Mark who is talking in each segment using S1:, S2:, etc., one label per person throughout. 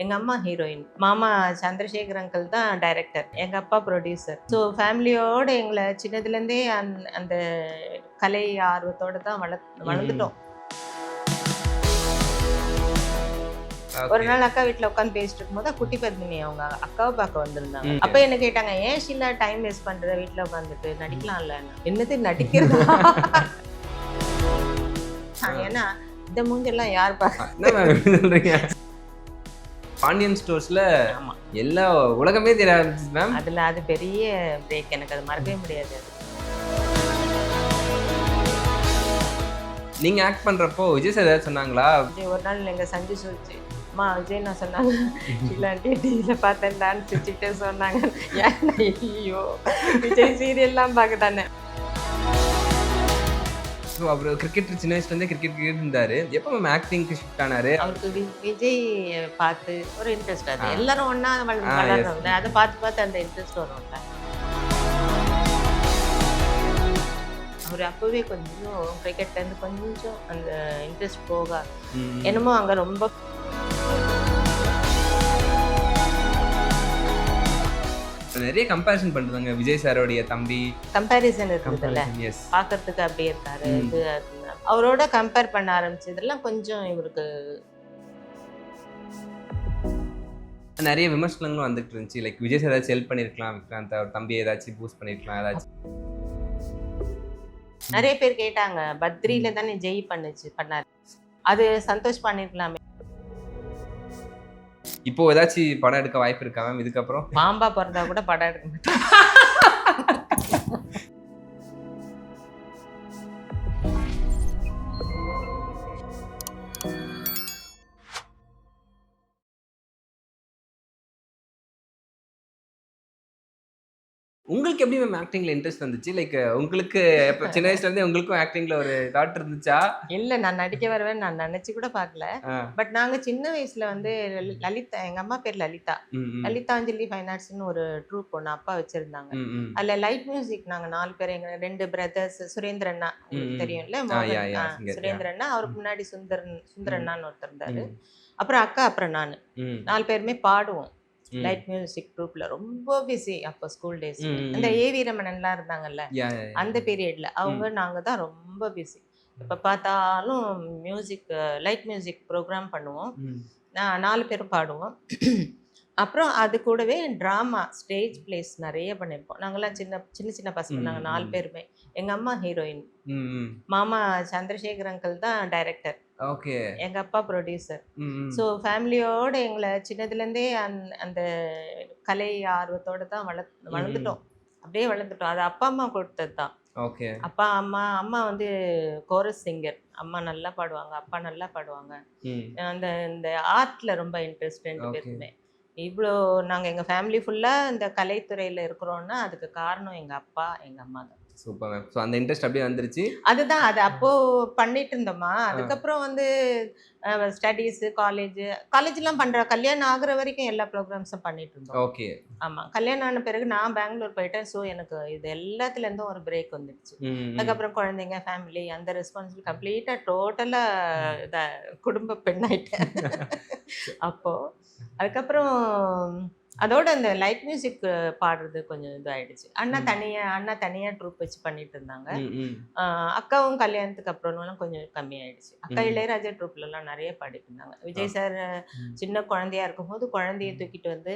S1: எங்க அம்மா ஹீரோயின், மாமா சந்திரசேகர் அங்கிள் தான் டைரக்டர், எங்க அப்பா ப்ரொடியூசர். ஸோ ஃபேமிலியோட எங்களை சின்னதுலேருந்தே அந்த கலை ஆர்வத்தோட தான் வளர்ந்துட்டோம். ஒரு நாள் அக்கா வீட்டில் உட்காந்து பேசிட்டு இருக்கும்போது குட்டி பத்மினி அவங்க அக்காவை பார்க்க வந்திருந்தாங்க. அப்போ என்ன கேட்டாங்க, ஏன் ஷீலா டைம் வேஸ்ட் பண்ற வீட்டில் உட்காந்துட்டு நடிக்கலாம்ல? என்னது நடிக்கிறதா? ஏன்னா இந்த மூஞ்செல்லாம் யார்
S2: சொல்றீங்க? பாண்டியன் ஸ்டோர்ஸ்ல எல்லா உலகமே தெரிய ஆரம்பிச்சு மேம்.
S1: அதுல அது பெரிய பிரேக், எனக்கு அது மறக்கவே முடியாது.
S2: நீங்க ஆக்ட் பண்றப்போ விஜய் சார் ஏதாவது சொன்னாங்களா?
S1: விஜய் ஒரு நாள் எங்க சஞ்சு சொல்லிச்சு, அம்மா விஜய் நான் சொன்னாங்க இல்லாட்டி டிவியில பார்த்தேன் டான்ஸ் வச்சுக்கிட்டே சொன்னாங்க. ஏன்னா ஐயோ விஜய் சீரியல்லாம் பார்க்க தானே.
S2: ஸோ அவர் கிரிக்கெட் சின்ன வயசுலேருந்தே கிரிக்கெட் இருந்தாரு. எப்போ மேம் ஆக்டிங்க்கு ஷிஃப்ட் ஆனாரு?
S1: அவருக்கு விஜய் பார்த்து ஒரு இன்ட்ரெஸ்ட், அது எல்லாரும் ஒன்னா வளர்றவங்க, அதை பார்த்து அந்த இன்ட்ரெஸ்ட் வரும்ல. அவர் அப்பவே கொஞ்சம் கிரிக்கெட்ல இருந்து கொஞ்சம் அந்த இன்ட்ரெஸ்ட் போக என்னமோ அங்க ரொம்ப
S2: நிறைய கம்பேரிசன் பண்றாங்க. விஜய் சாரோடைய தம்பி
S1: கம்பேரிசன் இருக்குதுல்ல, பாக்குறதுக்கு அப்படியே இருக்காரு. இது அவரோட கம்பேர் பண்ண ஆரம்பிச்சதெல்லாம் கொஞ்சம் இவருக்கு
S2: நிறைய விமர்சனங்களும் வந்துட்டு இருந்துச்சு. லைக் விஜய் சார் ஏதாச்சும் ஹெல்ப் பண்ணிருக்கலாம், விக்ராந்த் அவர் தம்பி ஏதாச்சும் பூஸ்ட் பண்ணிருக்கலாம் ஏதாச்சும்.
S1: நிறைய பேர் கேட்டாங்க, பத்ரியில தானே ஜெய் பண்ணாரு, அது சந்தோஷ் பண்ணிருக்கலாமே.
S2: இப்போ ஏதாச்சும் படம் எடுக்க வாய்ப்பு இருக்கா மேம் இதுக்கப்புறம்?
S1: பாம்பா பிறந்தா கூட படம் எடுக்க மாட்டேன்.
S2: உங்களுக்கு எப்படி மேம் ஆக்டிங்ல இன்ட்ரெஸ்ட் வந்துச்சு? லைக் உங்களுக்கு சின்ன வயசுல இருந்தே உங்களுக்கும் ஆக்டிங்ல ஒரு தாட் இருந்துச்சா?
S1: இல்ல, நான் நடிக்க வருவேன்னு நான் நினைச்சு கூட பார்க்கல. பட் நாங்க சின்ன வயசுல வந்து லலிதா, எங்க அம்மா பேர் லலிதா, லலிதாஞ்சலி ஃபைன் ஆர்ட்ஸ்னு ஒரு ட்ரூப் ஒன்று அப்பா வச்சிருந்தாங்க. அதுல லைட் மியூசிக் நாங்க 4 பேர், எங்க 2 பிரதர்ஸ், சுரேந்திரண்ணா தெரியும்ல, சுரேந்திரண்ணா, அவருக்கு முன்னாடி சுந்தரண்ணான்னு ஒருத்தர் இருந்தாரு, அப்புறம் அக்கா, அப்புறம் நான் 4 பேருமே பாடுவோம். லைட் மியூசிக் குரூப்ல ரொம்ப பிஸி. அப்போ ஸ்கூல் டேஸ் அந்த ஏவி ரமணன்லாம் இருந்தாங்கல்ல, அந்த பீரியட்ல அவங்க நாங்க தான் ரொம்ப பிஸி. இப்ப பார்த்தாலும் மியூசிக், லைட் மியூசிக் ப்ரோக்ராம் பண்ணுவோம், 4 பேரும் பாடுவோம். அப்புறம் அது கூடவே ட்ராமா, ஸ்டேஜ் பிளேஸ் நிறைய பண்ணியிருப்போம். நாங்கெல்லாம் சின்ன சின்ன பசங்க, நாங்கள் 4 பேருமே. எங்க அம்மா ஹீரோயின், மாமா சந்திரசேகர் அங்கிள் தான் டைரக்டர்,
S2: ஓகே,
S1: எங்க அப்பா ப்ரொடியூசர். ஸோ ஃபேமிலியோட எங்களை சின்னதுலேருந்தே அந்த கலை ஆர்வத்தோட தான் வளர்ந்துட்டோம். அப்படியே வளர்ந்துட்டோம். அது அப்பா அம்மா கொடுத்தது தான்.
S2: ஓகே, அப்பா
S1: அம்மா வந்து கோரஸ் சிங்கர், அம்மா நல்லா பாடுவாங்க, அப்பா நல்லா பாடுவாங்க. இந்த ஆர்ட்ல ரொம்ப இன்ட்ரெஸ்ட் 2 பேருக்குமே. இவ்வளோ நாங்கள் எங்கள் ஃபேமிலி ஃபுல்லாக இந்த கலைத்துறையில் இருக்கிறோன்னா அதுக்கு காரணம் எங்கள் அப்பா, எங்கள் அம்மா தான்.
S2: Super ma'am. ஸோ அந்த இன்ட்ரெஸ்ட் அப்படியே வந்துருச்சு.
S1: அதுதான், அது அப்போ பண்ணிட்டு இருந்தோமா. அதுக்கப்புறம் வந்து ஸ்டடீஸு, காலேஜ்லாம் கல்யாணம் ஆகுற வரைக்கும் எல்லா ப்ரோக்ராம்ஸும் பண்ணிட்டு இருந்தோம்.
S2: ஓகே, ஆமாம்.
S1: கல்யாணம் ஆன பிறகு நான் பெங்களூர் போயிட்டேன். ஸோ எனக்கு இது எல்லாத்துலேருந்தும் ஒரு பிரேக் வந்துடுச்சு. அதுக்கப்புறம் குழந்தைங்க, ஃபேமிலி, அந்த ரெஸ்பான்சிபிலிட்டி கம்ப்ளீட்டாக டோட்டலாக குடும்ப பெண்ணாயிட்டேன் அப்போது. அதுக்கப்புறம் அதோட அந்த லைட் மியூசிக் பாடுறது கொஞ்சம் இதாயிடுச்சு. அண்ணா தனியா ட்ரூப் வச்சு பண்ணிட்டு இருந்தாங்க. அக்காவும் கல்யாணத்துக்கு அப்புறம்லாம் கொஞ்சம் கம்மியாயிடுச்சு. அக்கா இளையராஜா ட்ரூப்ல எல்லாம் நிறைய பாடிட்டு இருந்தாங்க. விஜய் சார் சின்ன குழந்தையா இருக்கும்போது குழந்தைய தூக்கிட்டு வந்து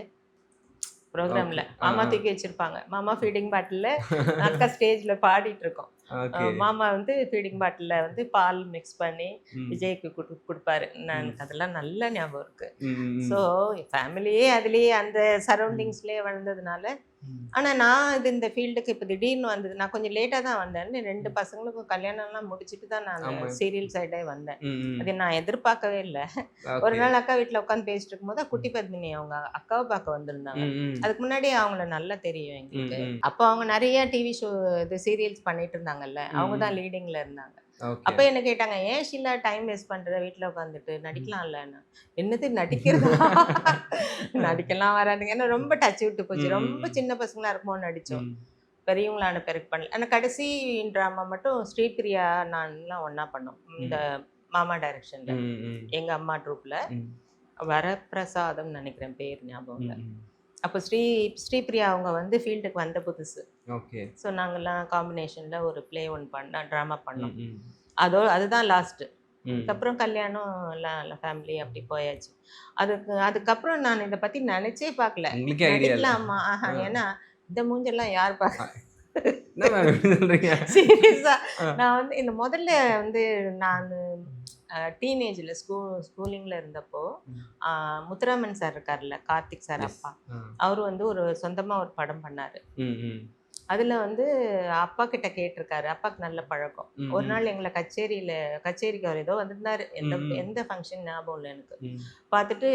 S1: ப்ரோக்ராம்ல மாமா தூக்கி வச்சிருப்பாங்க. மாமா ஃபீடிங் பாட்டில், அக்கா ஸ்டேஜ்ல பாடிட்டு இருக்கோம். மாமா வந்து ஃபீடிங் பாட்டில் வந்து பால் மிக்ஸ் பண்ணி விஜய்க்கு கொடுப்பாரு. எனக்கு அதெல்லாம் நல்ல ஞாபகம் இருக்கு. ஸோ ஃபேமிலியே அதுலேயே அந்த சரௌண்டிங்ஸ்லேயே வளர்ந்ததுனால. ஆனால் நான் இந்த ஃபீல்டுக்கு இப்போ திடீர்னு வந்தது, நான் கொஞ்சம் லேட்டாக தான் வந்தேன். 2 பசங்களுக்கும் கல்யாணம்லாம் முடிச்சுட்டு தான் நான் சீரியல் சைடே வந்தேன். அது நான் எதிர்பார்க்கவே இல்லை. ஒரு நாள் அக்கா வீட்டில் உட்காந்து பேசிட்டு இருக்கும்போது குட்டி பத்மினி அவங்க அக்காவை பார்க்க வந்திருந்தாங்க. அதுக்கு முன்னாடி அவங்கள நல்லா தெரியும் எங்களுக்கு. அப்போ அவங்க நிறைய டிவி ஷோ, இது சீரியல்ஸ் பண்ணிட்டு இருந்தாங்கல்ல, அவங்க தான் லீடிங்ல இருந்தாங்க. அப்ப என்ன கேட்டாங்க, ஏன் ஷீலா டைம் வேஸ்ட் பண்ற வீட்டுல உட்காந்துட்டு நடிக்கலாம்ல? என்னது நடிக்கிறதா? நடிக்கலாம் வராதுங்க. ஏன்னா ரொம்ப டச் விட்டு போச்சு. ரொம்ப சின்ன பசங்களா இருக்கும்போது நடிச்சோம், பெரியவங்களான பிறகு பண்ணல. ஆனால் கடைசி ட்ராமா மட்டும் ஸ்ரீபிரியா நான்லாம் ஒன்னா பண்ணோம், இந்த மாமா டைரக்ஷன்ல, எங்க அம்மா ட்ரூப்ல. வரப்பிரசாதம் நினைக்கிறேன் பேர் ஞாபகம் இல்லை.
S2: ம்.
S1: அப்போ ஸ்ரீபிரியா அவங்க வந்து ஃபீல்டுக்கு வந்த புதுசு.
S2: ஓகே.
S1: ஸோ நாங்கள்லாம் காம்பினேஷனில் ஒரு ப்ளே ஒன்று ட்ராமா பண்ணோம்.
S2: ம். ம்.
S1: அதுதான் லாஸ்ட்டு.
S2: ம்.
S1: அதுக்கப்புறம் கல்யாணம் எல்லாம் ஃபேமிலி அப்படி போயாச்சு. அதுக்கப்புறம் நான் இதை பற்றி நினச்சே பார்க்கல.
S2: உங்களுக்கே ஐடியா இல்லை.
S1: நடிக்கலாமா? ஏன்னா இந்த மூஞ்செல்லாம் யார் பார்க்க
S2: என்ன மேம் எப்படி சொல்றீங்க?
S1: சீரியஸா
S2: ஆ.
S1: நான் வந்து இந்த முதல்ல வந்து நான் டீனேஜில் ஸ்கூலிங்கில் இருந்தப்போ
S2: ம்.
S1: முத்துராமன் சார் இருக்கார்ல, கார்த்திக் சார்
S2: Yes.
S1: அப்பா,
S2: ஆ.
S1: அவர் வந்து ஒரு சொந்தமாக ஒரு படம் பண்ணார்.
S2: ம். ம்.
S1: அதில் வந்து அப்பா கிட்ட கேட்டிருக்காரு. அப்பாவுக்கு நல்ல பழக்கம்.
S2: ம்.
S1: ஒரு
S2: ம்.
S1: நாள் எங்களை கச்சேரிக்கு அவர் ஏதோ வந்திருந்தாரு.
S2: ம்.
S1: எந்த ஃபங்க்ஷன் ஞாபகம் இல்லை எனக்கு.
S2: ம்.
S1: பார்த்துட்டு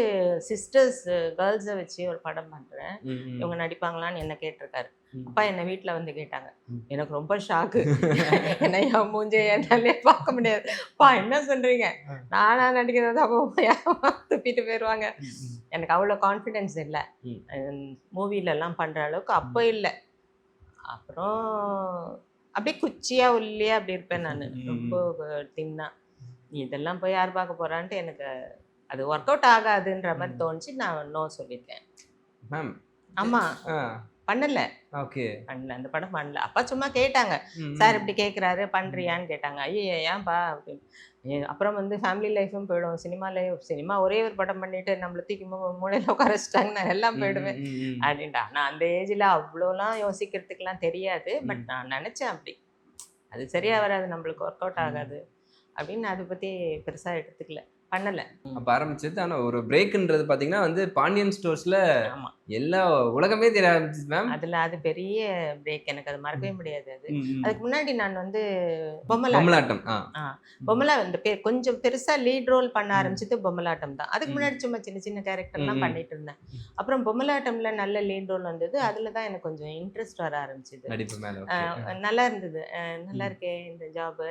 S1: சிஸ்டர்ஸ் கேர்ள்ஸை வச்சு ஒரு படம் பண்ணுறேன்,
S2: ம். ம்.
S1: இவங்க நடிப்பாங்களான்னு என்ன கேட்டிருக்காரு.
S2: ம்.
S1: அப்பா என்னை வீட்டில் வந்து கேட்டாங்க.
S2: ம்.
S1: எனக்கு ரொம்ப ஷாக்கு. என்ன என் மூஞ்சே என்னாலே பார்க்க முடியாது. அப்பா என்ன சொல்கிறீங்க, நானா நடிக்கிறது அப்போ துப்பிட்டு போயிடுவாங்க.
S2: ம்.
S1: எனக்கு அவ்வளோ கான்ஃபிடென்ஸ் இல்லை
S2: ம்.
S1: மூவிலெல்லாம் பண்ணுற அளவுக்கு. அப்போ இல்லை. அப்புறம் அப்படியே குச்சியா ஒல்லியா அப்படி இருப்பேன் நான், ரொம்ப தின்னா. இதெல்லாம் போய் யார் பார்க்க போறான்ட்டு எனக்கு அது ஒர்க் அவுட் ஆகாதுன்ற மாதிரி தோணுச்சு. நான் நோ சொல்லிட்டேன்.
S2: மேம்.
S1: ஆமா,
S2: ஆ.
S1: பண்ணல.
S2: ஓகே.
S1: பண்ணல, அந்த படம் பண்ணல. அப்பா சும்மா கேட்டாங்க,
S2: ம்.
S1: சார் இப்படி கேட்குறாரு பண்ணுறியான்னு கேட்டாங்க. ஐயோ ஏன்பா அப்படின்னு. அப்புறம் வந்து ஃபேமிலி லைஃபும் போயிடும், சினிமா ஒரே ஒரு படம் பண்ணிட்டு நம்மளை தூக்கி மூளையில் உட்கார வச்சிட்டாங்க, நான் எல்லாம் போயிடுவேன்
S2: ம். ம்.
S1: அப்படின்ட்டா. நான் அந்த ஏஜில் அவ்வளோலாம் யோசிக்கிறதுக்கெலாம் தெரியாது. பட்
S2: ம்.
S1: நான் நினச்சேன் அப்படி, அது சரியா வராது, நம்மளுக்கு ஒர்க் அவுட் ஆகாது அப்படின்னு. அதை பற்றி பெருசாக எடுத்துக்கல, பண்ணலை.
S2: அப்ப ஆரம்பிச்சது. ஆனா ஒரு பிரேக்ன்றது பாத்தீங்கன்னா வந்து பாண்டியன் ஸ்டோர்ஸ்ல
S1: ஆமாம்,
S2: எல்லா உலகமே தெரிய ஆரம்பிச்சிச்சு மேம்.
S1: அது பெரிய பிரேக். எனக்கு அது மறக்கவே முடியாது. அது
S2: ம். ம்.
S1: அதுக்கு முன்னாடி நான் வந்து பொம்மலாட்டம்.
S2: பொம்மலாட்டம். ஆ.
S1: பொம்மலா இந்த கொஞ்சம் பெருசா லீட் ரோல் பண்ண ஆரம்பிச்சது பொம்மலாட்டம் தான். அதுக்கு
S2: ம்.
S1: முன்னாடி சும்மா சின்ன சின்ன கேரக்டர்லாம்
S2: ம்.
S1: பண்ணிட்டு இருந்தேன். அப்புறம் பொம்மலாட்டம்ல நல்ல லீட் ரோல் வந்தது. அதுல தான் எனக்கு கொஞ்சம் இன்ட்ரெஸ்ட் வர ஆரம்பிச்சது.
S2: நடிப்பு மேல. ஓகே.
S1: நல்லா இருந்தது. நல்லா
S2: ம்.
S1: இருக்கே இந்த ஜாப்,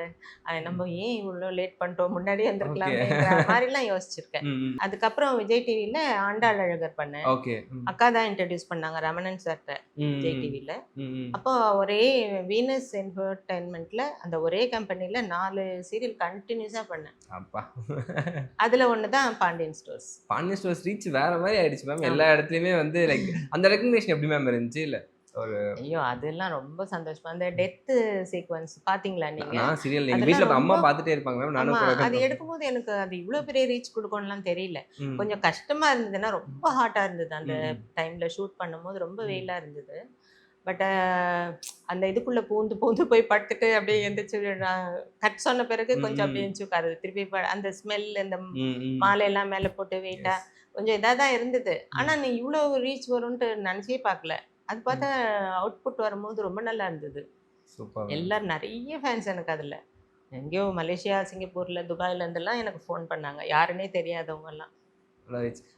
S1: நம்ம ஏன் இவ்வளோ லேட் பண்ணிட்டோம், முன்னாடியே
S2: ஓகே.
S1: வந்திருக்கலாம்ன்ற மாதிரிலாம் யோசிச்சிருக்கேன்.
S2: ம். ம்.
S1: அதுக்கப்புறம் விஜய் டிவில ஆண்டாள் அழகர் பண்ணேன்.
S2: ஓகே. ம்.
S1: அக்கா தான் இன்ட்ரடியூஸ் பண்ணாங்க ரமணன் சார்ட்ட
S2: ம்.
S1: விஜய் டிவில.
S2: ம். ம்.
S1: அப்போ ஒரே வீனஸ் என்டர்டைன்மெண்ட்ல அந்த ஒரே கம்பெனில 4 சீரியல் கண்டினியூஸா பண்ணேன்.
S2: அப்பா.
S1: அதுல ஒன்று தான் Pandian stores.
S2: Pandian stores reach வேற மாதிரி ஆயிடுச்சு மேம். எல்லா இடத்துலயுமே வந்து லைக் அந்த ரெகக்னிஷன் எப்படி மேம் இருந்துச்சு? இல்ல ஒரு
S1: ஐயோ அதெல்லாம் ரொம்ப சந்தோஷமா. அந்த டெத் சீக்வன்ஸ் பாத்தீங்களா நீங்க?
S2: நான் சீரியல் எங்க
S1: அதெல்லாம்
S2: வீட்ல அம்மா
S1: ரொம்ப,
S2: பாத்துட்டே இருப்பாங்க மேம். நானும்
S1: ஆமா,
S2: கூட
S1: அது எடுக்கும்போது எனக்கு அது இவ்வளோ பெரிய ரீச் கொடுக்கும்லாம் தெரியல.
S2: ம்.
S1: கொஞ்சம் கஷ்டமா இருந்ததுன்னா, ரொம்ப ஹாட்டா இருந்தது அந்த
S2: ம்.
S1: டைம்ல ஷூட் பண்ணும்போது, ரொம்ப
S2: ம்.
S1: வெயிலா இருந்தது. பட் அந்த இதுக்குள்ள பூந்து பூந்து போய் படுத்துட்டு அப்படியே எந்திரிச்சு கட் சொன்ன பிறகு கொஞ்சம் அப்படியே எந்திரிச்சு உட்காருது. திருப்பி அந்த ஸ்மெல், இந்த
S2: ம். ம்.
S1: மாலையெல்லாம் மேலே போட்டு வெயிட்டா
S2: Yes.
S1: கொஞ்சம் இதாக தான் இருந்தது.
S2: ம்.
S1: ஆனா நீ இவ்வளோ ரீச் வரும்ன்ட்டு நினச்சே பார்க்கல. அது பார்த்தா அவுட்புட் வரும்போது ரொம்ப நல்லா இருந்தது.
S2: Super ma'am.
S1: எல்லாரும் நிறைய ஃபேன்ஸ் எனக்கு அதில். எங்கேயோ மலேசியா, சிங்கப்பூர்ல, துபாயில இருந்தெல்லாம் எனக்கு ஃபோன் பண்ணாங்க, யாருன்னே தெரியாதவங்கலாம்.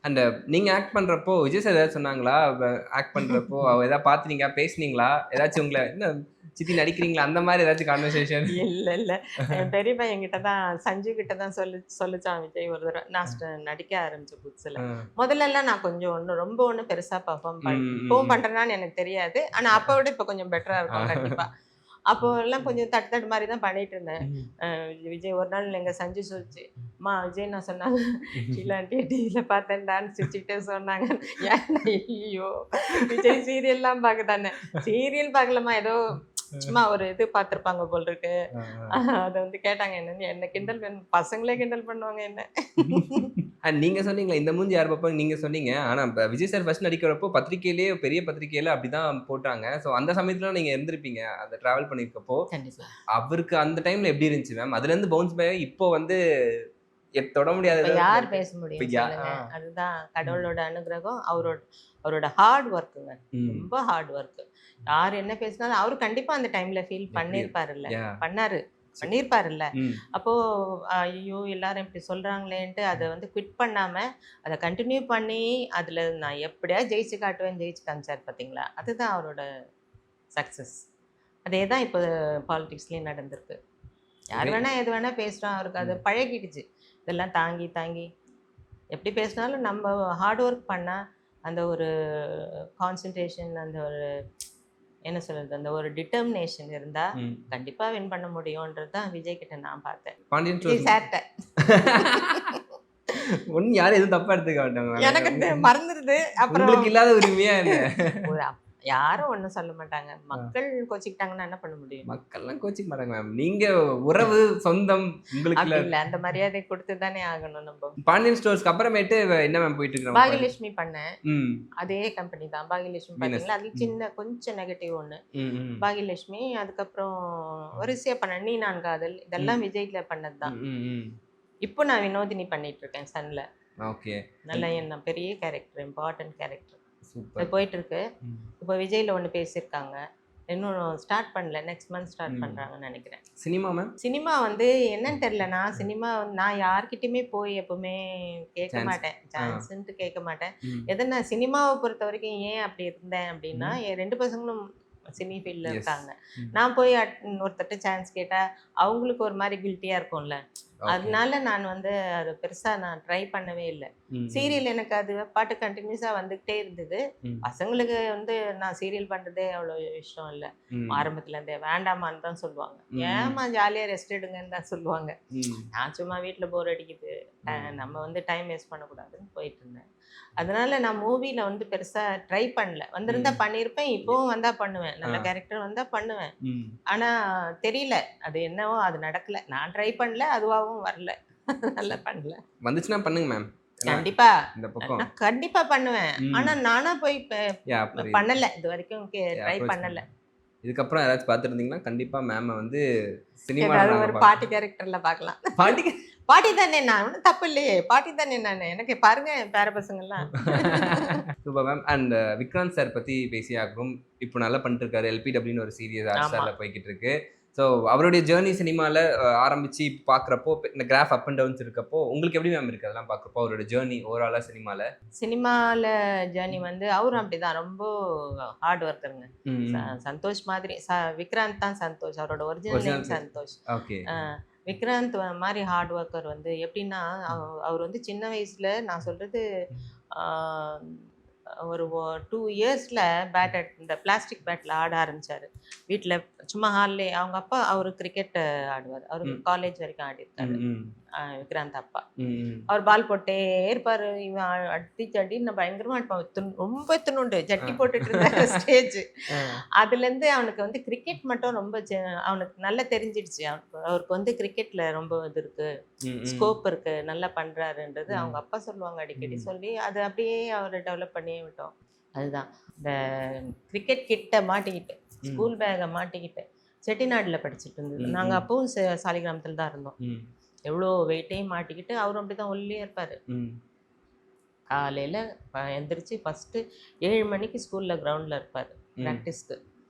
S2: அண்ட் நீங்க ஆக்ட் பண்றப்போ விஜய் சார் ஏதாவது சொன்னாங்களா? ஆக்ட் பண்றப்போ அவ ஏதாவது பாத்தீங்க, பேசுனீங்களா? ஏதாச்சும் உங்களை என்ன சித்தி நடிக்கிறீங்களா? அந்த மாதிரி ஏதாச்சும் கான்வர்சேஷன்?
S1: இல்ல. என் பெரியப்பா என்கிட்ட தான், சஞ்சு கிட்ட தான் சொல்லிச்சான் விஜய் ஒரு தடவை. நான் நடிக்க ஆரம்பிச்ச புதுசுல. முதல்லலாம் நான் கொஞ்சம் ரொம்ப பெருசா பெர்ஃபார்ம் இப்பவும் பண்றேனான்னு எனக்கு தெரியாது. ஆனா அப்போ விட இப்போ கொஞ்சம் பெட்டரா இருக்கும் கண்டிப்பா. அப்போ எல்லாம் கொஞ்சம் தட்டு மாதிரி தான் பண்ணிட்டு இருந்தேன். விஜய் ஒரு நாள் எங்க சஞ்சு சொல்லிச்சு, அம்மா விஜய் நான் சொன்னாங்க, ஷீலா ஆண்டி டிவியில் பார்த்தேன் டான்ஸ் சிரிச்சுக்கிட்டே சொன்னாங்க. ஏன்னா ஐயோ விஜய் சீரியல்லாம் பார்க்க தானே, சீரியல் பார்க்கலாமா, ஏதோ சும்மா ஒரு இது பார்த்துருப்பாங்க போல் இருக்கு. அதை வந்து கேட்டாங்க என்னன்னு, என்ன கிண்டல் பசங்களே கிண்டல் பண்ணுவாங்க என்ன.
S2: அண்ட் நீங்க சொன்னீங்களா இந்த மூஞ்சி யார் பார்ப்பாங்க நீங்க சொன்னீங்க. ஆனா விஜய் சார் ஃபர்ஸ்ட் நடிக்கிறப்போ பத்திரிக்கையிலேயே பெரிய பத்திரிக்கையில அப்படிதான் போட்டாங்க. ஸோ அந்த சமயத்துல நீங்க இருந்திருப்பீங்க அந்த டிராவல் பண்ணிருக்கப்போ.
S1: கண்டிப்பா.
S2: அவருக்கு அந்த டைம்ல எப்படி இருந்துச்சு மேம்? அதுல இருந்து பவுன்ஸ் பேக் இப்போ வந்து தொட முடியாத
S1: யார் பேச முடியும் சொல்லுங்க. அதுதான் கடவுளோட அனுகிரகம். அவரோட ஹார்ட் ஒர்க்குங்க, ரொம்ப ஹார்ட் ஒர்க். யார் என்ன பேசினாலும் அவரு கண்டிப்பா அந்த டைம்ல ஃபீல் பண்ணியிருப்பாருல்ல, பண்ணியிருப்பாருல்ல. அப்போ ஐயோ எல்லாரும் இப்படி சொல்றாங்களேன்ட்டு அதை வந்து குவிட் பண்ணாம அதை கண்டினியூ பண்ணி அதுல நான் எப்படியா ஜெயிச்சு காமிச்சார் பார்த்தீங்களா, அதுதான் அவரோட சக்சஸ். அதே தான் இப்போ பாலிடிக்ஸ்லயும் நடந்திருக்கு. யார் வேணா எது வேணா பேசுறான், அவருக்கு அது பழகிடுச்சு. இதெல்லாம் தாங்கி எப்படி பேசினாலும் நம்ம ஹார்ட் ஒர்க் பண்ணால் அந்த ஒரு கான்சன்ட்ரேஷன், அந்த ஒரு என்ன சொல்றது, அந்த ஒரு டிட்டர்மினேஷன் இருந்தால் கண்டிப்பாக வின் பண்ண முடியும்ன்றது தான் விஜய் கிட்ட நான் பார்த்தேன்.
S2: பாண்டியன்
S1: சார்ட்ட
S2: ஒன்னும் யாரும் எதுவும் தப்பா எடுத்துக்க மாட்டாங்க
S1: எனக்கு மறந்துடுது. அப்புறம்
S2: உங்களுக்கு இல்லாத உரிமையா என்ன?
S1: ஒரு யாரும் ஒண்ணும் சொல்ல மாட்டாங்க. மக்கள் கோச்சுக்கிட்டாங்கன்னா என்ன பண்ண முடியும்?
S2: மக்கள்லாம் கோச்சிக்க மாட்டாங்க மேம். நீங்க உறவு, சொந்தம் உங்களுக்கு
S1: அப்படி
S2: இல்ல.
S1: இல்ல. அந்த மரியாதை குடுத்து தானே ஆகணும் நம்ப.
S2: பாண்டியன் ஸ்டோர்ஸ்க்கு அப்புறமேட்டு என்ன மேம் போயிட்டு இருக்கு நம்ம படம்?
S1: பாகியலட்சுமி பண்ணேன்.
S2: ம்.
S1: அதே கம்பெனி தான். பாகியலட்சுமி
S2: வீனஸ்.
S1: பார்த்தீங்களா? அதுல சின்ன கொஞ்சம் நெகட்டிவ் ஒண்ணு.
S2: ம், ம்.
S1: பாகியலட்சுமி, அதுக்கப்புறம் வரிசையா பண்ணேன். நீ நான் காதல்
S2: ம்.
S1: இதெல்லாம் விஜய்ல பண்ணது
S2: ம்,
S1: தான்.
S2: ம், ம்.
S1: இப்போ நான் வினோதினி பண்ணிட்டு இருக்கேன் சன்ல.
S2: ஓகே.
S1: நல்ல என்ன பெரிய கேரக்டர், இம்பார்ட்டன்ட் கேரக்டர். அது
S2: சூப்பர்.
S1: போயிட்டு இருக்கு.
S2: ம்.
S1: இப்போ விஜய்ல ஒண்ணு பேசியிருக்காங்க. இன்னும் ஸ்டார்ட் பண்ணல. நெக்ஸ்ட் மந்த் ஸ்டார்ட்
S2: ம்.
S1: பண்றாங்கன்னு நெனைக்கிறேன்.
S2: Cinema ma'am?
S1: சினிமா வந்து என்னன்னு தெரியல. நான் யார்கிட்டயுமே போய் எப்பவுமே கேட்க
S2: சான்ஸ்.
S1: மாட்டேன்.
S2: ஆ.
S1: சான்ஸ்ன்ட்டு கேட்க மாட்டேன்.
S2: ம்.
S1: நான் சினிமாவ பொறுத்தவரைக்கும் ஏன் அப்படி இருந்தேன் அப்படின்னா,
S2: ம்.
S1: என் 2 பசங்களும் சினி ஃபீல்ட்ல
S2: எஸ்.
S1: இருக்காங்க.
S2: ம்.
S1: நான் போய் ஒருத்தர்ட்ட சான்ஸ் கேட்டா, அவங்களுக்கு ஒரு மாரி கில்ட்டியா இருக்கும்ல.
S2: ஓகே.
S1: அதனால நான் வந்து அத பெருசா நான் ட்ரை பண்ணவே இல்ல.
S2: ம், ம்.
S1: சீரியல் எனக்கு அது பாட்டு கன்டினியூஸா வந்துகிட்டே இருந்தது.
S2: ம்.
S1: பசங்களுக்கு வந்து நான் சீரியல் பண்றதே அவ்வளோ இஷ்டம் இல்ல.
S2: ம்.
S1: ஆரம்பத்துல இருந்தே வேண்டாமான்னு தான் சொல்லுவாங்க.
S2: ம், ம்.
S1: ஏம்மா ஜாலியா ரெஸ்ட் எடுங்கன்னு தான் சொல்லுவாங்க.
S2: ம்.
S1: நான் சும்மா வீட்ல போர் அடிக்குது.
S2: ம்.
S1: நம்ம வந்து டைம் வேஸ்ட் பண்ணக்கூடாதுன்னு போயிட்டு இருந்தேன். அதனால நான் மூவில வந்து பெருசா ட்ரை பண்ணல. வந்திருந்தா
S2: ம்.
S1: பண்ணியிருப்பேன். இப்பவும் வந்தா பண்ணுவேன். நல்ல
S2: ஆ.
S1: கேரக்டர் வந்தா பண்ணுவேன்.
S2: ம்.
S1: ஆனா தெரியல. அது என்னவோ அது நடக்கல. நான் ட்ரை பண்ணல. அதுவாவும் வரல. அதனால பண்ணல.
S2: வந்துச்சுன்னா பண்ணுங்க மேம். ஏன்னா
S1: கண்டிப்பா.
S2: இந்த பக்கம்.
S1: நான் கண்டிப்பா பண்ணுவேன்.
S2: ம்.
S1: ஆனா நானா போய்
S2: புரியுது.
S1: பண்ணல. இதுவரைக்கும் ட்ரை
S2: அப்ரோச்
S1: பண்ணல.
S2: பண்ணுங்க. இதுக்கப்புறம் யாராச்சும் பார்த்துருந்தீங்கன்னா, கண்டிப்பா மேம வந்து சினிமால
S1: ஏதாவது
S2: நாங்க
S1: ஒரு
S2: பார்க்கலாம்.
S1: பாட்டி கேரக்டர்ல பார்க்கலாம்.
S2: பாட்டிக்கு
S1: பாட்டி தானே நான். ஒண்ணும் தப்பு இல்லையே. பாட்டி தானே நானு. எனக்கு பாருங்க என் பேர பசங்கலாம்.
S2: Super ma'am. And Vikranth sir பத்தி பேசியே ஆகணும். இப்போ நல்லா பண்ணிட்டு இருக்காரு. எல்பிடபிள்யூன்னு ஒரு சீரிஸ்
S1: ஆமா.
S2: ஹாட்ஸ்டார்ல போய்க்கிட்டு இருக்கு. ஸோ அவருடைய ஜேர்னி சினிமால ஆரம்பிச்சு பார்க்குறப்போ, இந்த கிராஃப் அப் அண்ட் டவுன்ஸ் இருக்கப்போ, உங்களுக்கு எப்படி மேம் இருக்கு அதெல்லாம் பார்க்குறப்போ, அவரோட ஜேர்னி ஓவராலா சினிமால?
S1: சினிமால ஜர்னி வந்து அவரும் அப்படிதான். ரொம்ப ஹார்ட் ஒர்க்கருங்க.
S2: ம், ம்.
S1: சந்தோஷ் மாதிரி விக்ராந்த் தான் சந்தோஷ். அவரோட original name
S2: original
S1: Santhosh.
S2: Okay.
S1: அ விக்ராந்த் மாரி ஹார்ட் ஒர்க்கர் வந்து எப்படின்னா, அவர் வந்து சின்ன வயசுல நான் சொல்றது ஆ ஒரு 2 இயர்ஸ்ல இந்த பிளாஸ்டிக் பேட்ல ஆட ஆரம்பிச்சாரு. வீட்ல சும்மா ஹால்லே அவங்க அப்பா அவரு கிரிக்கெட் ஆடுவாரு. அவரு
S2: ம்.
S1: காலேஜ் வரைக்கும் ஆடியிருக்காரு.
S2: ம், ம்.
S1: விக்ராந்த் அப்பா.
S2: ம், ம்.
S1: அவர் பால் போட்டே இருப்பாரு. இவன் அடிச்சு அடின்னு பயங்கரமா அடிப்பான். ரொம்ப இத்துணுண்டு ஜட்டி போட்டுட்டு இருந்த ஸ்டேஜ்.
S2: ஆ.
S1: அதுலேருந்து அவனுக்கு வந்து கிரிக்கெட் மட்டும் ரொம்ப அவனுக்கு நல்லா தெரிஞ்சிடுச்சு. அவருக்கு வந்து கிரிக்கெட்ல ரொம்ப இது இருக்கு.
S2: ம், ம்.
S1: ஸ்கோப் இருக்கு. நல்லா பண்றாருன்றது
S2: ம்.
S1: அவங்க அப்பா சொல்லுவாங்க அடிக்கடி.
S2: ம்.
S1: சொல்லி அது அப்படியே அவர டெவலப் பண்ணியே விட்டோம். அதுதான். இந்த கிரிக்கெட் கிட்ட மாட்டிக்கிட்டு,
S2: ம்.
S1: ஸ்கூல் பேக்க மாட்டிக்கிட்டு, செட்டிநாடுல படிச்சுட்டு இருந்தது.
S2: ம்,
S1: நாங்க
S2: ம்.
S1: அப்பவும் சாலிகிராமத்துல தான் இருந்தோம்.
S2: ம்.
S1: எவ்வளோ வெயிட்டையும் மாட்டிக்கிட்டு அவரும் அப்படிதான் ஒல்லியா இருப்பாரு.
S2: ம்.
S1: காலையில எந்திரிச்சு ஃபர்ஸ்ட்டு 7 மணிக்கு ஸ்கூல்ல கிரவுண்ட்ல இருப்பாரு
S2: ம்.
S1: பிராக்டிஸ்க்கு.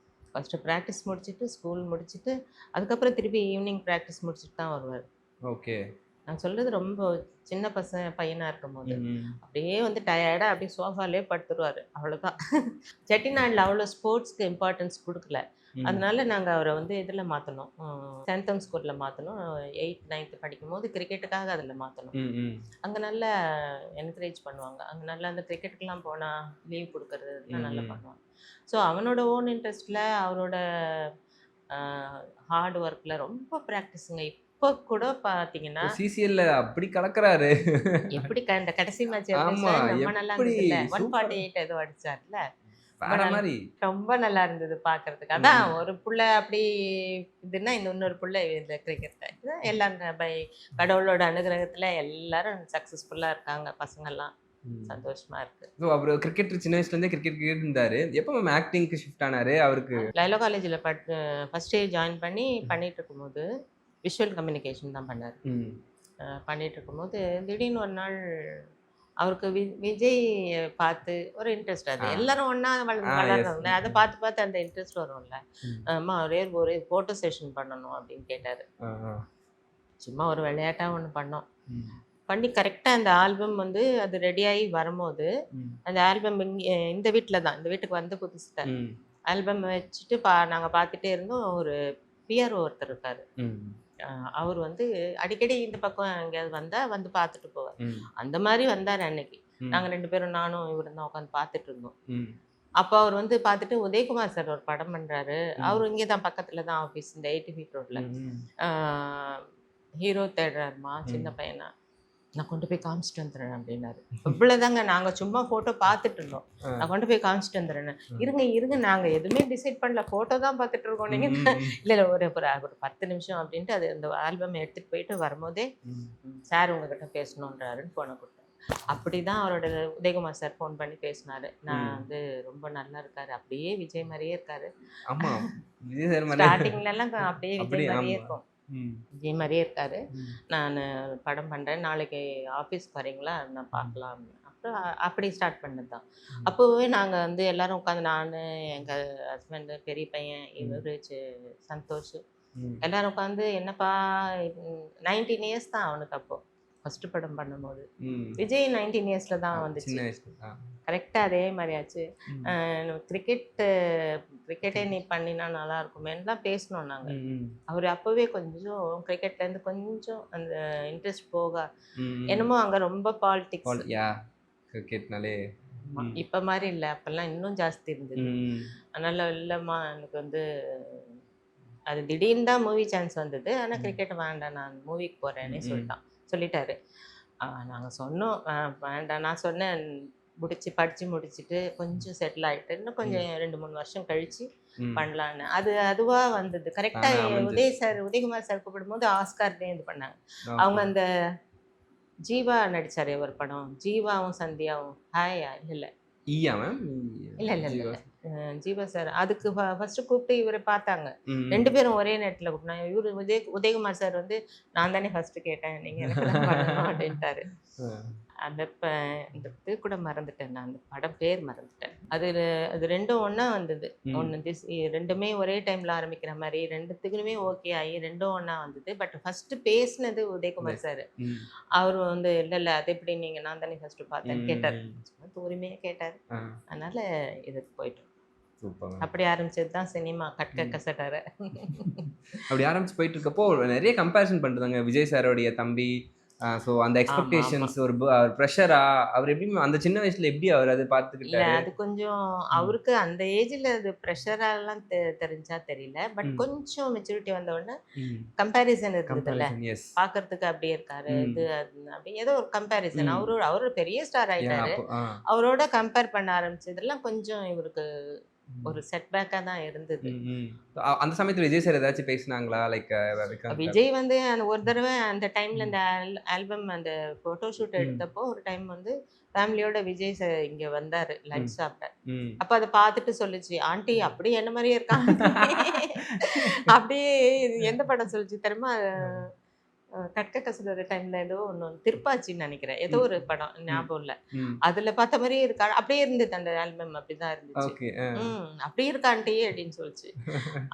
S1: ஃபர்ஸ்ட்டு பிராக்டிஸ் முடிச்சுட்டு, ஸ்கூல் முடிச்சுட்டு, அதுக்கப்புறம் திருப்பி ஈவினிங் பிராக்டிஸ் முடிச்சுட்டு தான் வருவாரு.
S2: ஓகே.
S1: நான் சொல்றது ரொம்ப சின்ன பையனா இருக்கும்போது.
S2: ம், ம்.
S1: அப்படியே வந்து டயர்டா அப்படியே சோஃபாலயே படுத்துருவாரு. அவ்வளோதான். செட்டிநாடுல அவ்வளோ ஸ்போர்ட்ஸ்க்கு இம்பார்ட்டன்ஸ் குடுக்கல.
S2: ம்.
S1: அதனால நாங்க அவர வந்து இதுல மாத்துனோம். செயின்ட் தாமஸ் ஸ்கூல்ல மாத்துனோம். 8த், 9த் படிக்கும்போது கிரிக்கெட்டுக்காக அதுல மாத்துனோம்.
S2: ம், ம்.
S1: அங்க நல்லா என்கரேஜ் பண்ணுவாங்க. அங்க நல்லா அந்த கிரிக்கெட்டுக்குலாம் போனா லீவ் குடுக்கறது இதெல்லாம் நல்லா
S2: ம், ம்.
S1: பண்ணுவாங்க. ஸோ அவனோட ஓன் இன்ட்ரெஸ்ட்ல அவரோட அ ஹார்ட் ஒர்க்ல ரொம்ப பிராக்டிஸுங்க. இப்போ கூட பார்த்தீங்கன்னா,
S2: சிசிஎல்ல அப்படி கலக்குறாரு.
S1: எப்படி இந்த கடைசி மேட்ச் எப்படி
S2: ஆமா.
S1: சார் ரொம்ப நல்லா
S2: எப்படி
S1: இருந்ததுல்ல.
S2: சூப்பரா
S1: 148 ஏதோ அடிச்சார்ல. ரொம்ப
S2: வேற
S1: நல்லா
S2: மாரி.
S1: ரொம்ப நல்லா இருந்தது பார்க்கறதுக்கு.
S2: ம்,
S1: அதான்
S2: ம்.
S1: ஒரு புள்ள அப்படி இதுன்னா, இன்னொரு புள்ள இந்த கிரிக்கெட்ல. எல்லாம் கடவுளோட அனுகிரகத்துல எல்லாரும் சக்சஸ்ஃபுல்லா இருக்காங்க பசங்கள்லாம்.
S2: ம்.
S1: சந்தோஷமா இருக்கு.
S2: ஸோ அவரு கிரிக்கெட் சின்ன வயசுல இருந்தே கிரிக்கெட் இருந்தாரு. எப்போ மேம் ஆக்டிங்க்கு ஷிஃப்ட் ஆனாரு? அவருக்கு
S1: லைலா காலேஜ்ல ஃபர்ஸ்ட் இயர் ஜாயின் பண்ணி பண்ணிட்டு இருக்கும்போது, விஷுவல் கம்யூனிகேஷன் தான் பண்ணாரு.
S2: ம்.
S1: பண்ணிட்டு இருக்கும்போது, திடீர்னு ஒரு நாள் அவருக்கு விஜய் பார்த்து ஒரு இன்ட்ரெஸ்ட் அது.
S2: ஆ.
S1: எல்லாரும் ஒண்ணா
S2: ஆ, எஸ்.
S1: வளர்றவங்கள. அத பார்த்து அந்த இன்ட்ரெஸ்ட் வரும்ல.
S2: ம்.
S1: அம்மா ஒரே ஒரு ஃபோட்டோ செஷன் பண்ணணும் அப்படின்னு கேட்டாரு.
S2: ஆ, ஆ.
S1: சும்மா ஒரு விளையாட்டா ஒண்ணு பண்ணோம்.
S2: ம்.
S1: பண்ணி கரெக்ட்டா அந்த ஆல்பம் வந்து அது ரெடியாகி வரும்போது,
S2: ம்.
S1: அந்த ஆல்பம் இந்த வீட்ல தான். இந்த வீட்டுக்கு வந்த புதுசுல.
S2: ம்.
S1: ஆல்பம் வச்சுட்டு நாங்க பார்த்துட்டே இருந்தோம். ஒரு பிஆர்ஓ ஒருத்தர் இருக்காரு.
S2: ம்.
S1: அவர் வந்து அடிக்கடி இந்த பக்கம் எங்கேயாவது வந்தா வந்து பார்த்துட்டு போவார்.
S2: ம்.
S1: அந்த மாரி வந்தாரு அன்னைக்கு.
S2: ம்.
S1: நாங்க 2 பேரும் நானும் இவரும் தான் உட்காந்து பார்த்துட்டு இருந்தோம்.
S2: ம்.
S1: அப்ப அவர் வந்து பார்த்துட்டு உதயகுமார் சார் ஒரு படம் பண்றாரு.
S2: ம்.
S1: அவரு இங்கே தான் பக்கத்துல தான் ஆஃபீஸ். இந்த 80 ஃபீட் ரோட்ல.
S2: ம்.
S1: ஆ ஹீரோ தேடுறாருமா சின்ன
S2: ம்.
S1: பையனா. நான் கொண்டு போய் காமிச்சிட்டு வந்துடுறேன் அப்படின்னாரு. இவ்வளோதாங்க, நாங்கள் சும்மா ஃபோட்டோ பார்த்துட்டு இருந்தோம். நான் கொண்டு போய் காமிச்சிட்டு வந்துடுறேன். இருங்க இருங்க, நாங்கள் எதுவுமே டிசைட் பண்ணல, ஃபோட்டோ தான் பார்த்துட்டு இருக்கோம். நீங்கள் இல்லை இல்லை, ஒரு ஒரு ஒரு 10 நிமிஷம் அப்படின்ட்டு அது அந்த ஆல்பம் எடுத்துகிட்டு போயிட்டு வரும்போதே சார் உங்ககிட்ட பேசணுன்றாருன்னு ஃபோனை கொடுத்தாரு. அப்படி தான் அவரோட உதயகுமார் சார் ஃபோன் பண்ணி பேசினாரு. நான் வந்து ரொம்ப நல்லா இருக்காரு, அப்படியே விஜய் மாதிரியே இருக்காரு.
S2: ஆமாம், விஜய் சார்
S1: ஸ்டார்டிங்லலாம் அப்படியே விஜய்
S2: அப்படியே
S1: மாதிரியே
S2: ஆமா.
S1: இருக்கும். விஜய் மாதிரியே இருக்காரு. நான் படம் பண்ணுறேன், நாளைக்கு ஆஃபீஸ்க்கு வரீங்களா, நான் பார்க்கலாம். அப்புறம் அப்படி ஸ்டார்ட் பண்ணது தான். அப்போவே நாங்கள் வந்து எல்லாரும் உட்காந்து, நான், எங்கள் ஹஸ்பண்டு, பெரிய பையன், இவர் சந்தோஷ், எல்லாரும் உட்காந்து, என்னப்பா 19 இயர்ஸ் தான் அவனுக்கு அப்போ ஃபர்ஸ்ட் படம் பண்ணும்போது. விஜய் 19 இயர்ஸ்ல தான் வந்துச்சு. கரெக்டாக அதே மாதிரி ஆச்சு. கிரிக்கெட்டே நீ பண்ணினா நல்லா இருக்குமேன்னு பேசணும் நாங்கள். அவர் அப்போவே கொஞ்சம் கிரிக்கெட்லேருந்து கொஞ்சம் அந்த இன்ட்ரெஸ்ட் போக, என்னமோ அங்கே ரொம்ப பாலிடிக்ஸ்.
S2: கிரிக்கெட்னாலே
S1: இப்போ மாதிரி இல்லை, அப்போல்லாம் இன்னும் ஜாஸ்தி இருந்தது. அதனால இல்லைம்மா எனக்கு வந்து அது திடீர்னு தான் மூவி சான்ஸ் வந்தது, ஆனால் கிரிக்கெட் வேண்டாம், நான் மூவிக்கு போகிறேன்னே சொல்லிட்டாரு. நாங்கள் சொன்னோம் வேண்டாம். நான் சொன்னேன் படித்து முடிச்சுட்டு கொஞ்சம் செட்டில் ஆகிட்டு இன்னும் கொஞ்சம் 2-3 வருஷம் கழித்து பண்ணலான்னு. அதுவாக வந்தது. கரெக்டாக உதயகுமார் சார் கூப்பிடும்போது ஆஸ்கார்டே இது பண்ணாங்க. அவங்க அந்த ஜீவா நடித்தார் ஒரு படம், ஜீவாவும் சந்தியாவும், ஹாயா இல்லை இல்லை இல்லை இல்லை ஜீவா சார், அதுக்கு ஃபர்ஸ்ட் கூப்பிட்டு இவரை பார்த்தாங்க. 2 பேரும் ஒரே நேரத்தில் கூப்பிட்டாங்க. இவரு உதயகுமார் சார் வந்து, நான் தானே ஃபர்ஸ்ட் கேட்டேன், நீங்கள் எனக்கு தான் பண்ணணும் அப்படின்ட்டாரு. அந்த இந்த இது கூட மறந்துட்டேன், நான் அந்த படம் பேர் மறந்துட்டேன். அது ரெண்டும் ஒன்றா வந்தது. ரெண்டுமே ஒரே டைமில் ஆரம்பிக்கிற மாதிரி, ரெண்டுத்துக்குமே ஓகே ஆகி ரெண்டும் ஒன்றா வந்தது. பட் ஃபஸ்ட்டு பேசினது உதயகுமார் சார். அவர் வந்து இல்லை அது எப்படி, நீங்கள் நான் தானே ஃபஸ்ட்டு பார்த்தேன்னு கேட்டார். உரிமையாக கேட்டார். அதனால் இதுக்கு போயிட்டோம். அப்படி ஆரம்பிச்சது தான் சினிமா கசடற.
S2: அப்படி ஆரம்பிச்சு போயிட்டு இருக்கப்போ நிறைய கம்பேரிசன் பண்ணுறாங்க விஜய் சாரோடைய தம்பி. ஸோ அந்த எக்ஸ்பெக்டேஷன்ஸ் ஒரு ப்ரெஷரா, அவர் எப்படி அந்த சின்ன வயசுல எப்படி அவர் அதை பார்த்துக்கிட்டாரு?
S1: அது கொஞ்சம் அவருக்கு அந்த ஏஜ்ல அது ப்ரெஷராலாம் தெரிஞ்சா தெரியல. பட் கொஞ்சம் மெச்சூரிட்டி வந்த உடனே கம்பேரிசன் இருக்குதுல்ல, பார்க்கறதுக்கு அப்படியே இருக்காரு, இது அப்படி ஏதோ ஒரு கம்பேரிசன். அவரோட பெரிய ஸ்டார் ஆயிட்டாரு, அவரோட கம்பேர் பண்ண ஆரம்பிச்சதெல்லாம் கொஞ்சம் இவருக்கு ஒரு செட்பேக்கா தான் இருந்தது.
S2: அந்த சமயத்துல விஜய் சார் ஏதாச்சும் பேசினாங்களா? லைக்
S1: விஜய் வந்து அந்த ஒரு தடவை அந்த டைம்ல இந்த ஆல்பம் அந்த போட்டோ ஷூட் எடுத்தப்போ ஒரு டைம் வந்து ஃபேமிலியோட விஜய் சார் இங்க வந்தாரு லஞ்ச் சாப்பிட்ட. அப்ப அதை பார்த்துட்டு சொல்லுச்சு, ஆண்டி அப்படியே என்ன மாதிரியே இருக்காங்க. அப்படியே எந்த படம் சொல்லிச்சு தெரியுமா, கட்க கசுற டைம்ல ஏதோ ஒன்று திருப்பாச்சின்னு நினைக்கிறேன், ஏதோ ஒரு படம் ஞாபகம் இல்லை, அதுல பார்த்த மாதிரியே இருக்கா, அப்படியே இருந்தது அந்த ஆல்பம், அப்படிதான் இருந்துச்சு. அப்படியே இருக்காண்டி அப்படின்னு சொல்லிச்சு.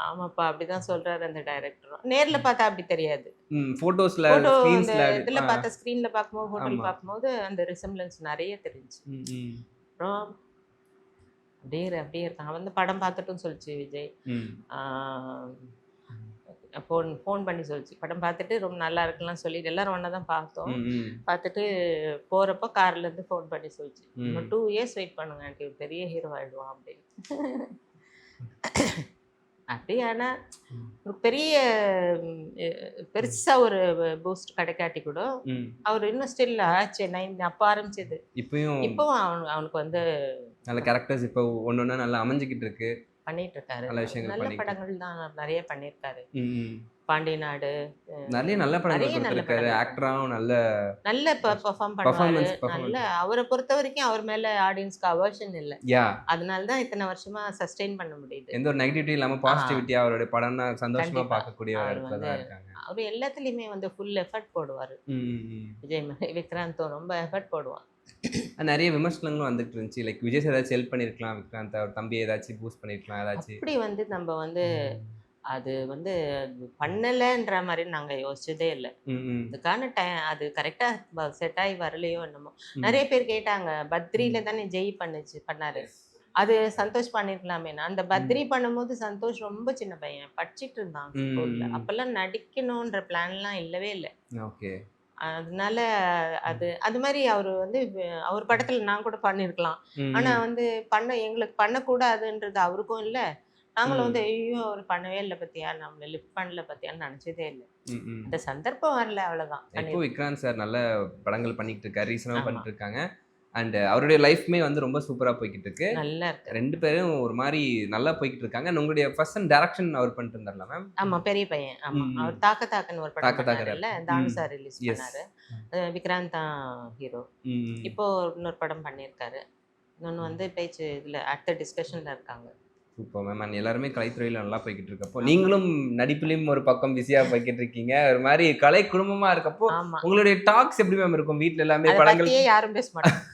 S1: ஆமாப்பா அப்படிதான் சொல்றாரு அந்த டைரக்டரும். நேர்ல பார்த்தா அப்படி தெரியாது,
S2: போட்டோஸ்ல
S1: இதுல பார்த்த ஸ்கிரீன்ல பார்க்கும்போது, ஹோட்டல் பார்க்கும்போது அந்த ரிசம்பிளன்ஸ் நிறைய தெரிஞ்சு. அப்புறம் அப்படியே இருக்கான். வந்து படம் பார்த்துட்டும் சொல்லிச்சு விஜய். ஃபோன் பண்ணி சொல்லிச்சு, படம் பார்த்துட்டு ரொம்ப நல்லா இருக்குலாம் சொல்லிட்டு எல்லாரும் ஒன்றா தான் பார்த்தோம். பார்த்துட்டு போகிறப்போ கார்லேருந்து ஃபோன் பண்ணி சொல்லிச்சு, இன்னும் 2 இயர்ஸ் வெயிட் பண்ணுங்க ஆண்டி, ஒரு பெரிய ஹீரோ ஆகிடுவான் அப்படின்னு. அப்படி ஆனால் ஒரு பெருசாக ஒரு பூஸ்ட் கிடைக்காட்டி கூட அவர் இன்னும் ஸ்டில் ஆச்சு. அப்போ ஆரம்பிச்சது இப்போவும் அவனுக்கு வந்து
S2: நல்ல கேரக்டர்ஸ் இப்போ ஒன்று ஒன்றா நல்லா அமைஞ்சிக்கிட்டு இருக்கு, பண்ணிட்டு
S1: இருக்காரு. நல்ல படங்கள் தான் நிறைய பண்ணியிருக்காரு. பாண்டிய நாடு
S2: நிறைய நல்ல படங்கள் கொடுத்திருக்காரு. ஆக்டராவும் நல்ல
S1: பெர்ஃபார்ம் பண்ணுவாரு. நல்ல அவரை பொறுத்த வரைக்கும் அவர் மேல ஆடியன்ஸ்க்கு அவர்ஷன் இல்ல, அதனால தான் இத்தனை வருஷமா சஸ்டெயின் பண்ண முடியுது.
S2: எந்த ஒரு நெகட்டிவிட்டி இல்லாம பாசிட்டிவிட்டி அவரோட படம்னா சந்தோஷமா பார்க்கக்கூடிய இருக்காங்க.
S1: அவர் எல்லாத்துலயுமே வந்து ஃபுல் எஃபர்ட் போடுவாரு. விக்ராந்த் ரொம்ப எஃபர்ட் போடுவான்.
S2: நிறைய விமர்சனங்களும் வந்துட்டு இருந்துச்சு, லைக் விஜய் சார் ஏதாச்சும் ஹெல்ப் பண்ணிருக்கலாம், விக்ராந்த் அவர் தம்பி ஏதாச்சும் பூஸ்ட் பண்ணிருக்கலாம், ஏதாச்சும்
S1: அப்படி வந்து நம்ம வந்து அது வந்து பண்ணலைன்ற மாதிரி நாங்க யோசிச்சதே இல்லை. அதுக்கான அது கரெக்டா செட் ஆகி வரலையோ என்னமோ. நிறைய பேர் கேட்டாங்க, பத்ரியில தானே ஜெய் பண்ணாரு, அது சந்தோஷ் பண்ணிருக்கலாமே. அந்த பத்ரி பண்ணும்போது சந்தோஷ் ரொம்ப சின்ன பையன், படிச்சுட்டு இருந்தான் ஸ்கூல்ல. அப்பெல்லாம் நடிக்கணும்ன்ற பிளான்லாம் இல்லவே இல்லை. அதனால அது மாதிரி அவர் வந்து அவர் படத்துல நான் கூட பண்ணிருக்கலாம், ஆனா வந்து எங்களுக்கு பண்ணக்கூடாதுன்றது அவருக்கும் இல்லை, நாங்களும் வந்து ஐயோ அவர் பண்ணவே இல்லை பத்தியா, நம்மள லிஃப்ட் பண்ணல பத்தியான்னு நினைச்சதே இல்லை. அந்த சந்தர்ப்பம் வரல, அவ்வளவுதான்.
S2: இப்போ விக்ராந்த் சார் நல்ல படங்கள் பண்ணிட்டு இருக்காரு, ரீசனாக
S1: ஆமா.
S2: பண்ணிட்டு இருக்காங்க. அண்ட் அவருடைய லைஃப்மே வந்து ரொம்ப சூப்பரா போய்கிட்டு இருக்கு.
S1: நல்லா இருக்கு.
S2: 2 பேரும் ஒரு மாதிரி நல்லா போய்கிட்டு இருக்காங்க. And உங்களுடைய ஃபர்ஸ்ட் அண்ட் டைரக்ஷன் அவர் பண்ணிட்டு இருந்தார்ல மேம்?
S1: ஆமா, பெரிய பையன். ஆமா, அவர் தாக்கன்னு ஒரு படம்
S2: தாக்க தாக்க
S1: பண்ணாருல்ல, தானு சார் ரிலீஸ்
S2: எஸ்.
S1: பண்ணாரு. விக்ராந்த் தான் ஹீரோ. இப்போ இன்னொரு படம் பண்ணியிருக்காரு. இன்னொன்று வந்து பேச்சு இதுல அடுத்த டிஸ்கஷன்ல இருக்காங்க.
S2: Super ma'am. அண்ட் எல்லாருமே கலைத்துறையில நல்லா போய்கிட்டு இருக்கப்போ நீங்களும் நடிப்புலையும் ஒரு பக்கம் பிஸியா போய்கிட்டு இருக்கீங்க. ஒரு மாதிரி கலை குடும்பமா இருக்கப்போ
S1: ஆமா,
S2: உங்களுடைய டாக்ஸ் எப்படி மேம் இருக்கும் வீட்ல? எல்லாமே
S1: அதை
S2: படங்கள்
S1: பத்தியே யாரும் பேச மாட்டாங்க.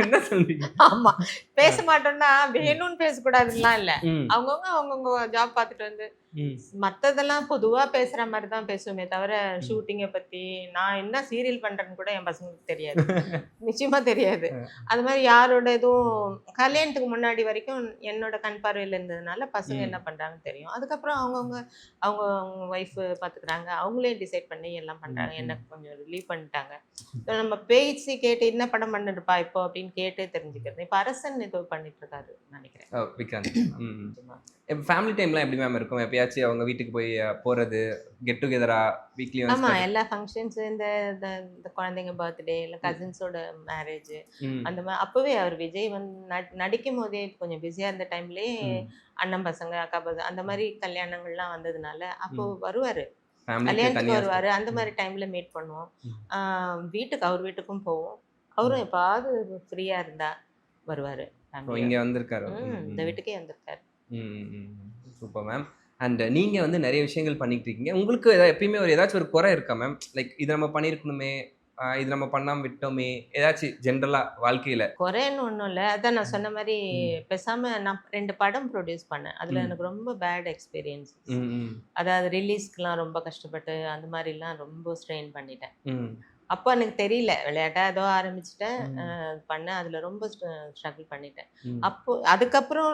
S2: என்ன சொல்றீங்க?
S1: ஆமா, பேச மாட்டோம்னா வேணும்னு பேசக்கூடாதுலாம் இல்ல.
S2: ம்,
S1: அவங்கவுங்க ஜாப் பார்த்துட்டு வந்து
S2: ம்.
S1: மத்ததெல்லாம் பொதுவா பேசுற மாதிரி தான் பேசுவோமே தவிர, ஷூட்டிங்கை பத்தி நான் என்ன சீரியல் பண்றேன்னு கூட என் பசங்களுக்கு தெரியாது. நிச்சயமா தெரியாது. அது மாதிரி யாரோட எதுவும் கல்யாணத்துக்கு முன்னாடி வரைக்கும் என்னோட கண் பார்வையில் இருந்ததுனால பசங்க
S2: ம்.
S1: என்ன பண்றாங்கன்னு தெரியும். அதுக்கப்புறம் அவங்க ஒய்ஃப் பாத்துக்கிறாங்க, அவங்களே டிசைட் பண்ணி எல்லாம் பண்றாங்க.
S2: ம்.
S1: எனக்கு கொஞ்சம் ரிலீவ் பண்ணிட்டாங்க. நம்ம பேசி கேட்டு என்ன படம் பண்ணிருப்பா இப்போ அப்படின்னு கேட்டு தெரிஞ்சுக்கிறது. இப்ப அரசன் ஏதோ பண்ணிட்டு இருக்காரு நினைக்கிறேன்.
S2: விக்ராந்த். இப்போ ஃபேமிலி டைம்லாம் எப்படி மேம் இருக்கும்? எப்பயாச்சும் அவங்க வீட்டுக்கு போய் போறது, கெட் டுகெதரா வீக்லி
S1: ஆமா,
S2: ஒன்ஸ்?
S1: எல்லா ஃபங்க்ஷன்ஸ், இந்த இந்த இந்த குழந்தைங்க பர்த்டே இல்ல கசின்ஸோட மேரேஜ் அந்த மாதிரி அப்பவே அவர் விஜய் வந்து நடிக்கும் போதே கொஞ்சம் பிஸியா இருந்த டைம்லயே அண்ணன் பசங்க அக்கா பசங்க அந்த மாதிரி கல்யாணங்கள்லாம் வந்ததுனால அப்போ வருவாரு,
S2: ஃபேமிலிக்கு
S1: கல்யாணத்துக்கு
S2: தனியா
S1: வருவாரு. அந்த மாதிரி டைம்ல மீட் பண்ணுவோம். வீட்டுக்கு அவர் வீட்டுக்கும் போவோம். அவரும் எப்பாவது ஃப்ரீயா இருந்தா வருவாரு.
S2: இங்க வந்திருக்காரு.
S1: இந்த வீட்டுக்கே வந்திருக்காரு.
S2: Super ma'am. அண்ட் நீங்க வந்து நிறைய விஷயங்கள் பண்ணிட்டு இருக்கீங்க. உங்களுக்கு எப்பயுமே ஏதாச்சும் ஒரு குறை இருக்கா மேம்? லைக் இது நம்ம பண்ணியிருக்கணுமே, இது நம்ம பண்ணாம விட்டோமே, ஏதாச்சும் ஜென்ரலா வாழ்க்கையில?
S1: குறைன்னு ஒன்றும் இல்லை. அதான் நான் சொன்ன மாதிரி பேசாம நான் 2 படம் ப்ரொடியூஸ் பண்ணேன். அதுல எனக்கு ரொம்ப பேட் எக்ஸ்பீரியன்ஸ். அதாவது ரிலீஸ்க்குலாம் ரொம்ப கஷ்டப்பட்டு அந்த மாதிரிலாம் ரொம்ப ஸ்ட்ரெயின் பண்ணிட்டேன். அப்போ எனக்கு தெரியல, விளையாட்டா ஏதோ ஆரம்பிச்சுட்டேன், பண்ணேன். அதுல ரொம்ப ஸ்ட்ரகிள் பண்ணிட்டேன். அப்போ அதுக்கப்புறம்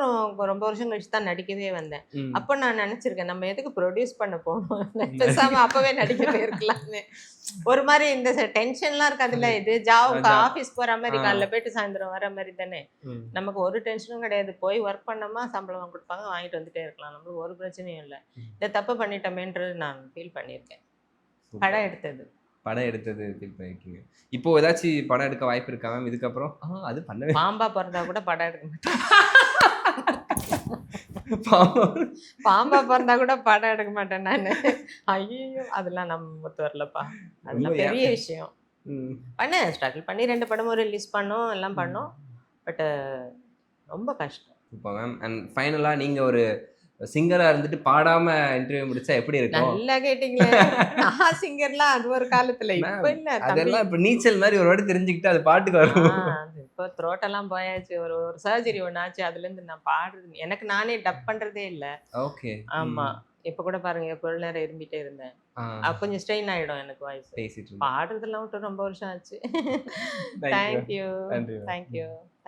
S1: ரொம்ப வருஷம் கழிச்சு தான் நடிக்கவே வந்தேன். அப்போ நான் நினைச்சிருக்கேன், நம்ம எதுக்கு ப்ரொடியூஸ் பண்ண போகணும், பேசாம அப்பவே நடிக்க போயிருக்கலாம்னு. ஒரு மாதிரி இந்த டென்ஷன்லாம் இருக்காதுல்ல, இது ஆஃபீஸ் போற மாதிரி காலைல போயிட்டு சாயந்தரம் வர மாதிரி தானே. நமக்கு ஒரு டென்ஷனும் கிடையாது. போய் ஒர்க் பண்ணோமா, சம்பளம் கொடுப்பாங்க, வாங்கிட்டு வந்துட்டே இருக்கலாம். நம்மளுக்கு ஒரு பிரச்சனையும் இல்லை. இந்த தப்பு பண்ணிட்டோமேன்றது நான் ஃபீல் பண்ணியிருக்கேன். படம் எடுத்தது
S2: ஃபீல் பண்ணிருக்கீங்க. இப்போ ஏதாச்சும் படம் எடுக்க வாய்ப்பு இருக்கா மேம் இதுக்கப்புறம்? அது பண்ணவே
S1: பாம்பா பிறந்தா கூட படம் எடுக்க மாட்டேன்.
S2: பாவம்.
S1: பாம்பா பிறந்தா கூட படம் எடுக்க மாட்டேன் நானு. ஐயோ, அதெல்லாம் நம்ம ஒத்து வரலப்பா. அதெல்லாம் பெரிய விஷயம். பண்ணேன், ஸ்ட்ரகிள் பண்ணி 2 படமும் ரிலீஸ் பண்ணோம், எல்லாம் பண்ணோம். பட் ரொம்ப கஷ்டம்.
S2: இப்போ மேம் அண்ட் ஃபைனலா நீங்க ஒரு சிங்கரா இருந்துட்டு பாடாம இன்டர்வியூ முடிச்சா எப்படி இருக்கும்?
S1: நல்லா கேட்டீங்களே. நான் சிங்கர்லாம் அது ஒரு காலத்துல, இப்ப இல்ல.
S2: அதெல்லாம் இப்ப நீச்சல் மாதிரி ஒரு வாட்டி தெரிஞ்சுக்கிட்டு அது பாட்டுக்கு வரும்.
S1: இப்போ த்ரோட் எல்லாம் போயாச்சு. ஒரு சர்ஜரி ஒன்று ஆச்சு. அதுல இருந்து நான் பாடுறது எனக்கு நானே டப் பண்றதே இல்ல.
S2: ஓகே.
S1: ஆமா, இப்ப கூட பாருங்க, கொஞ்ச நேரம் இரும்பிட்டே இருந்தேன். கொஞ்சம் ஸ்ட்ரெயின் ஆயிடும் எனக்கு வாய்ஸ்.
S2: பேசிட்டு
S1: பாடுறதெல்லாம் விட்டு ரொம்ப வருஷம் ஆச்சு.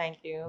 S1: தேங்க்யூ.